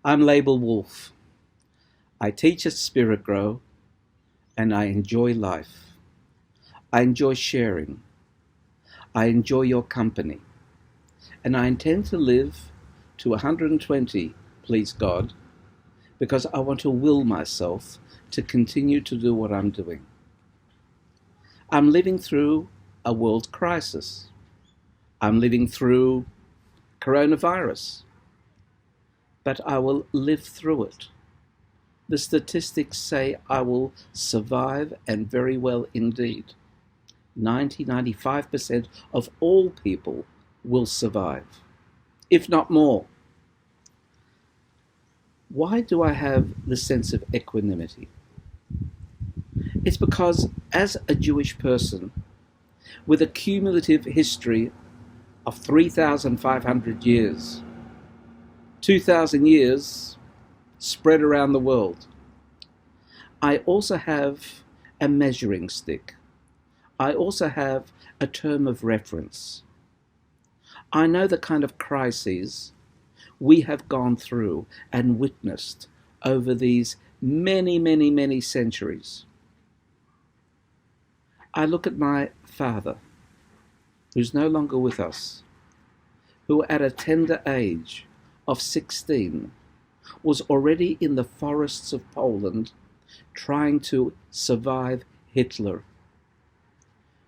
I'm Laibl Wolf. I teach at Spiritgrow and I enjoy life. I enjoy sharing. I enjoy your company. And I intend to live to 120, please God, because I want to will myself to continue to do what I'm doing. I'm living through a world crisis. I'm living through coronavirus. But I will live through it. The statistics say I will survive, and very well indeed. 95% of all people will survive, if not more. Why do I have the sense of equanimity? It's because as a Jewish person with a cumulative history of 3,500 years, 2,000 years spread around the world, I also have a measuring stick. I also have a term of reference. I know the kind of crises we have gone through and witnessed over these many, many, many centuries. I look at my father, who's no longer with us, who at a tender age of 16 was already in the forests of Poland trying to survive Hitler.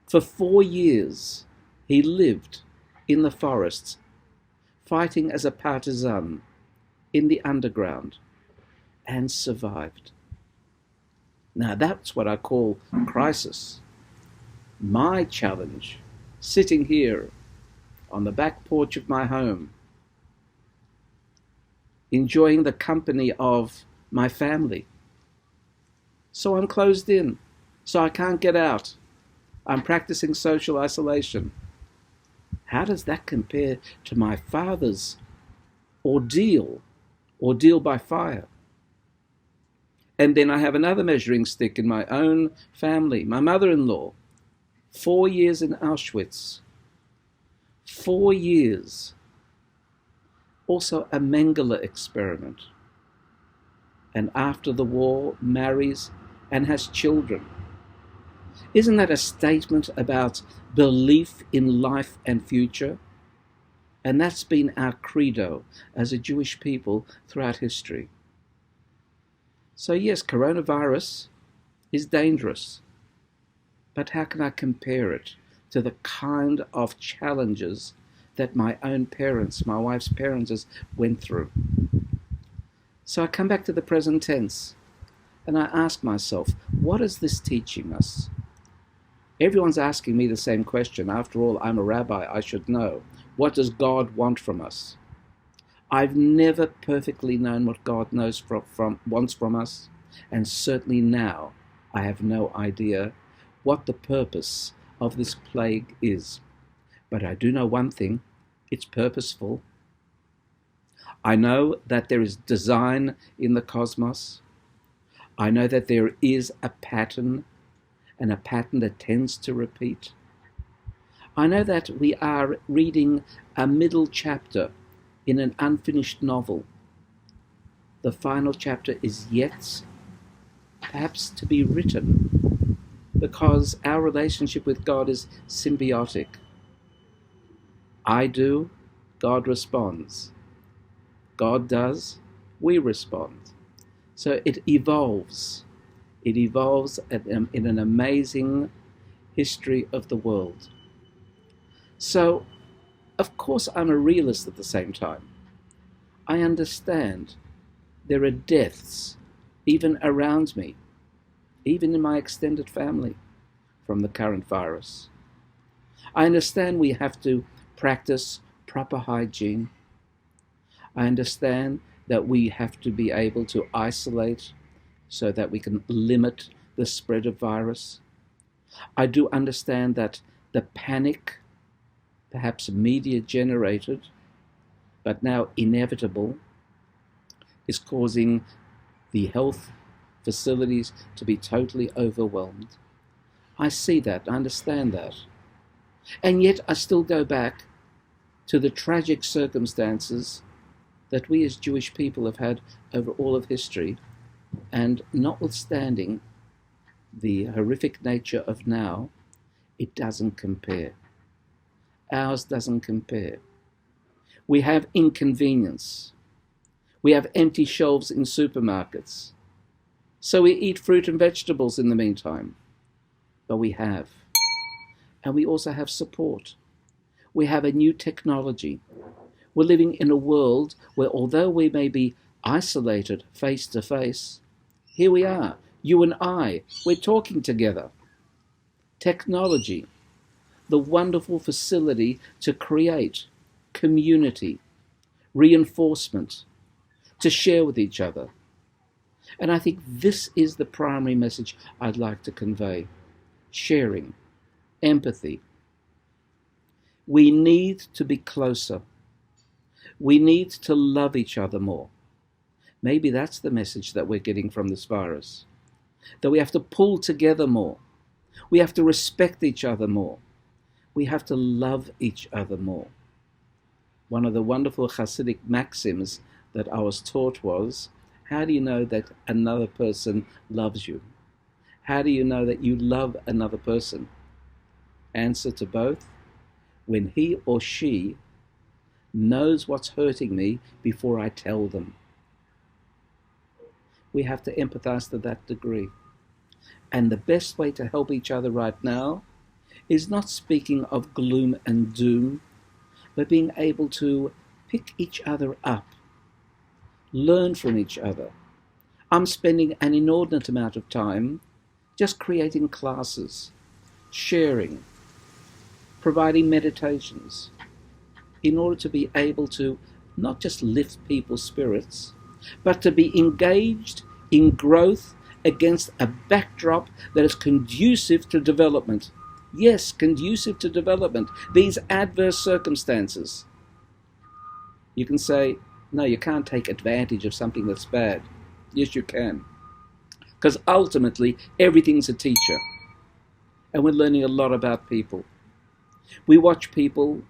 For 4 years he lived in the forests, fighting as a partisan in the underground, and survived. Now that's what I call crisis. My challenge, sitting here on the back porch of my home, enjoying the company of my family. So I'm closed in, so I can't get out. I'm practicing social isolation. How does that compare to my father's ordeal by fire? And then I have another measuring stick in my own family, my mother-in-law, 4 years in Auschwitz, 4 years, also a Mengele experiment, and after the war marries and has children. Isn't that a statement about belief in life and future? And that's been our credo as a Jewish people throughout history. So yes, coronavirus is dangerous, but how can I compare it to the kind of challenges that my own parents, my wife's parents, went through? So I come back to the present tense and I ask myself, what is this teaching us? Everyone's asking me the same question. After all, I'm a rabbi, I should know. What does God want from us? I've never perfectly known what God wants from us, and certainly now I have no idea what the purpose of this plague is. But I do know one thing, it's purposeful. I know that there is design in the cosmos. I know that there is a pattern, and a pattern that tends to repeat. I know that we are reading a middle chapter in an unfinished novel. The final chapter is yet perhaps to be written, because our relationship with God is symbiotic. I do, God responds. God does, we respond. So it evolves. It evolves in an amazing history of the world. So, of course, I'm a realist at the same time. I understand there are deaths even around me, even in my extended family, from the current virus. I understand we have to practice proper hygiene. I understand that we have to be able to isolate so that we can limit the spread of virus. I do understand that the panic, perhaps media generated, but now inevitable, is causing the health facilities to be totally overwhelmed. I see that, I understand that. And yet I still go back to the tragic circumstances that we as Jewish people have had over all of history, and notwithstanding the horrific nature of now, it doesn't compare. Ours doesn't compare. We have inconvenience. We have empty shelves in supermarkets. So we eat fruit and vegetables in the meantime. But we have. And we also have support. We have a new technology. We're living in a world where, although we may be isolated face to face, here we are, you and I, we're talking together. Technology, the wonderful facility to create community, reinforcement, to share with each other. And I think this is the primary message I'd like to convey. Sharing, empathy. We need to be closer. We need to love each other more. Maybe that's the message that we're getting from this virus. That we have to pull together more. We have to respect each other more. We have to love each other more. One of the wonderful Hasidic maxims that I was taught was, how do you know that another person loves you? How do you know that you love another person? Answer to both, when he or she knows what's hurting me before I tell them. We have to empathize to that degree. And the best way to help each other right now is not speaking of gloom and doom, but being able to pick each other up, learn from each other. I'm spending an inordinate amount of time just creating classes, sharing, providing meditations, in order to be able to not just lift people's spirits, but to be engaged in growth against a backdrop that is conducive to development. Yes, conducive to development. These adverse circumstances. You can say, no, you can't take advantage of something that's bad. Yes, you can. Because ultimately, everything's a teacher. And we're learning a lot about people. We watch people.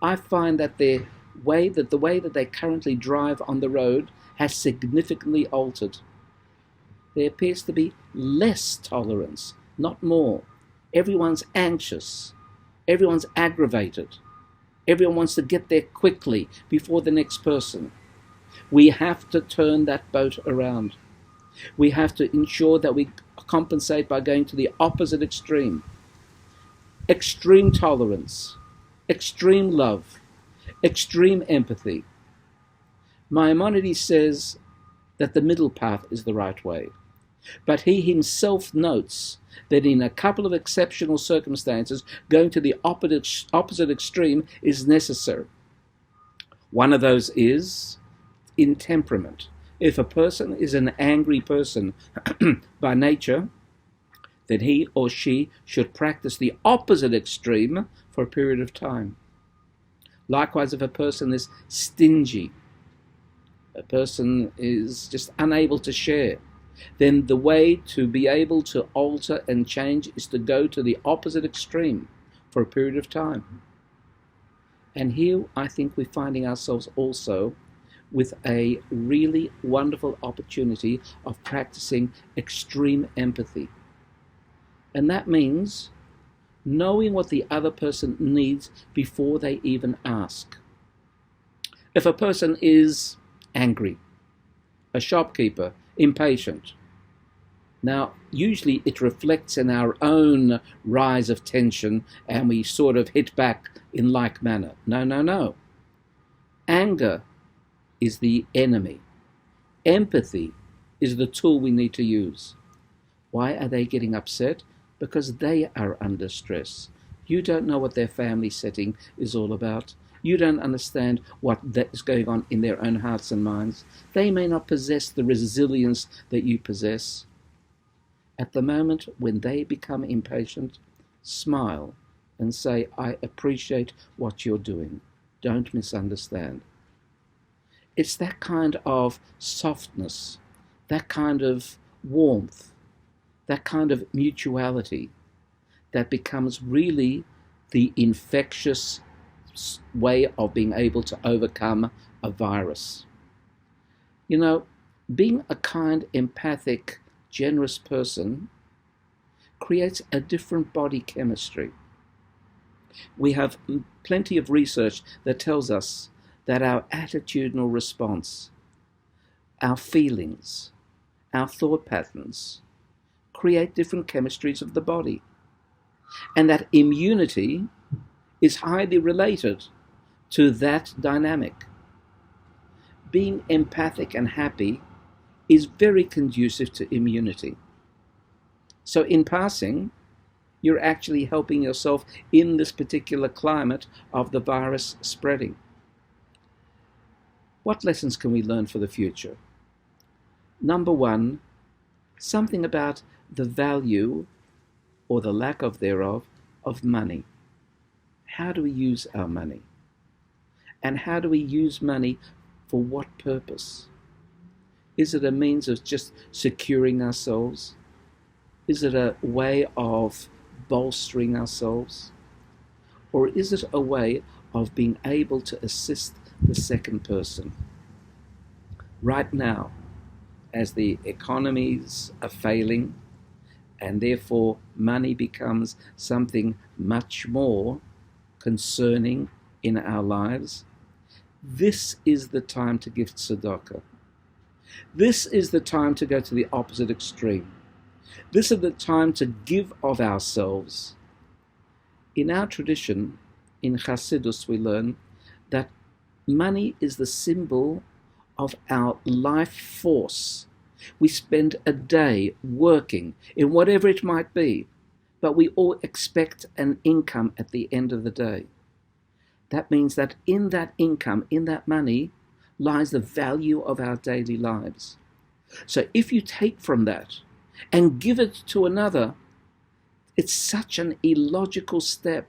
I find that the way that they currently drive on the road has significantly altered. There appears to be less tolerance, not more. Everyone's anxious. Everyone's aggravated. Everyone wants to get there quickly before the next person. We have to turn that boat around. We have to ensure that we compensate by going to the opposite extreme. Extreme tolerance, extreme love, extreme empathy. Maimonides says that the middle path is the right way. But he himself notes that in a couple of exceptional circumstances, going to the opposite extreme is necessary. One of those is in temperament. If a person is an angry person by nature, then he or she should practice the opposite extreme for a period of time. Likewise, if a person is stingy, a person is just unable to share, then the way to be able to alter and change is to go to the opposite extreme for a period of time. And here I think we're finding ourselves also with a really wonderful opportunity of practicing extreme empathy. And that means knowing what the other person needs before they even ask. If a person is angry, a shopkeeper, impatient, now usually it reflects in our own rise of tension and we sort of hit back in like manner. No. Anger is the enemy. Empathy is the tool we need to use. Why are they getting upset? Because they are under stress. You don't know what their family setting is all about. You don't understand what is going on in their own hearts and minds. They may not possess the resilience that you possess. At the moment when they become impatient, smile and say, I appreciate what you're doing. Don't misunderstand. It's that kind of softness, that kind of warmth, that kind of mutuality that becomes really the infectious way of being able to overcome a virus. You know, being a kind, empathic, generous person creates a different body chemistry. We have plenty of research that tells us that our attitudinal response, our feelings, our thought patterns create different chemistries of the body. And that immunity is highly related to that dynamic. Being empathic and happy is very conducive to immunity. So in passing, you're actually helping yourself in this particular climate of the virus spreading. What lessons can we learn for the future? Number one, something about the value, or the lack of thereof, of money. How do we use our money? And how do we use money for what purpose? Is it a means of just securing ourselves? Is it a way of bolstering ourselves? Or is it a way of being able to assist the second person? Right now, as the economies are failing, and therefore money becomes something much more concerning in our lives, this is the time to give tzedakah. This is the time to go to the opposite extreme. This is the time to give of ourselves. In our tradition, in Chassidus, we learn that money is the symbol of our life force. We spend a day working in whatever it might be, but we all expect an income at the end of the day. That means that in that income, in that money, lies the value of our daily lives. So if you take from that and give it to another, it's such an illogical step.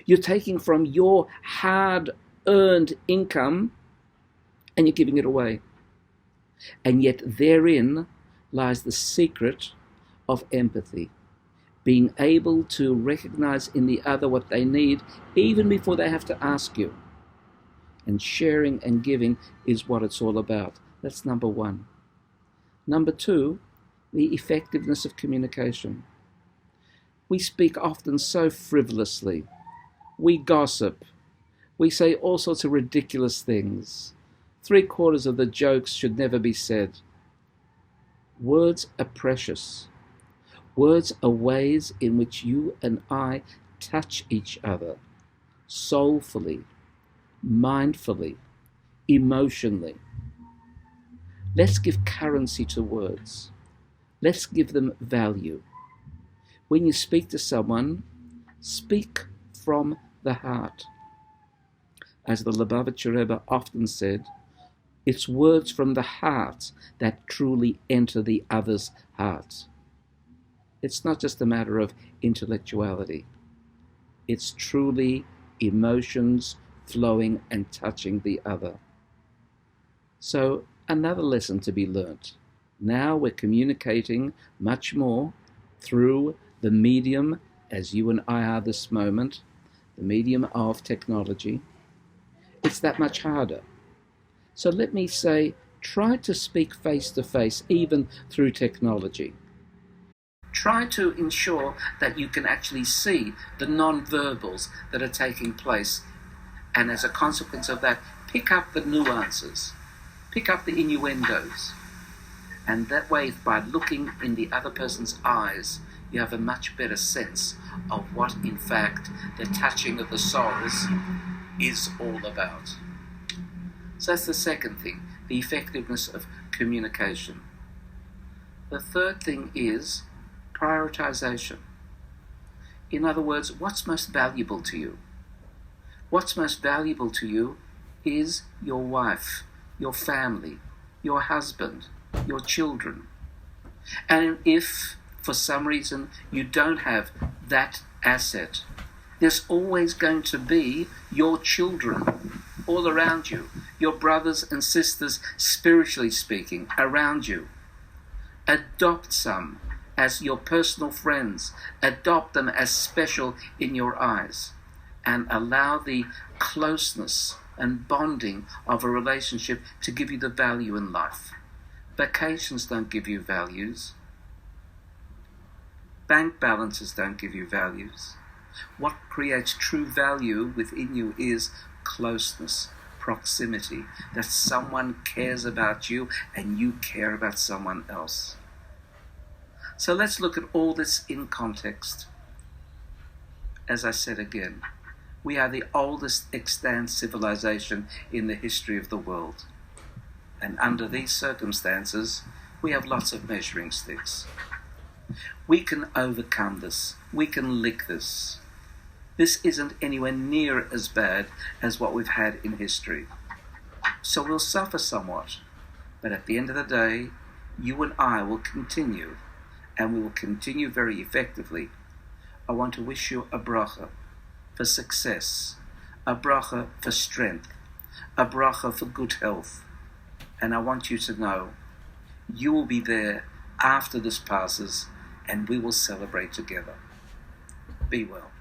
You're taking from your hard-earned income and you're giving it away. And yet therein lies the secret of empathy, being able to recognize in the other what they need even before they have to ask you. And sharing and giving is what it's all about. That's number one. Number two, the effectiveness of communication. We speak often so frivolously. We gossip. We say all sorts of ridiculous things. 3/4 of the jokes should never be said. Words are precious. Words are ways in which you and I touch each other soulfully, mindfully, emotionally. Let's give currency to words. Let's give them value. When you speak to someone, speak from the heart. As the Lubavitcher Rebbe often said, it's words from the heart that truly enter the other's heart. It's not just a matter of intellectuality. It's truly emotions flowing and touching the other. So another lesson to be learnt. Now we're communicating much more through the medium, as you and I are this moment, the medium of technology. It's that much harder. So let me say, try to speak face to face, even through technology. Try to ensure that you can actually see the non-verbals that are taking place. And as a consequence of that, pick up the nuances, pick up the innuendos. And that way, by looking in the other person's eyes, you have a much better sense of what, in fact, the touching of the souls is all about. So that's the second thing, the effectiveness of communication. The third thing is prioritization. In other words, what's most valuable to you? What's most valuable to you is your wife, your family, your husband, your children. And if, for some reason, you don't have that asset, there's always going to be your children all around you, your brothers and sisters, spiritually speaking, around you. Adopt some as your personal friends. Adopt them as special in your eyes, and allow the closeness and bonding of a relationship to give you the value in life. Vacations don't give you values. Bank balances don't give you values. What creates true value within you is closeness, proximity, that someone cares about you and you care about someone else. So let's look at all this in context. As I said again, we are the oldest extant civilization in the history of the world. And under these circumstances, we have lots of measuring sticks. We can overcome this. We can lick this. This isn't anywhere near as bad as what we've had in history. So we'll suffer somewhat. But at the end of the day, you and I will continue, and we will continue very effectively. I want to wish you a bracha for success, a bracha for strength, a bracha for good health. And I want you to know you will be there after this passes, and we will celebrate together. Be well.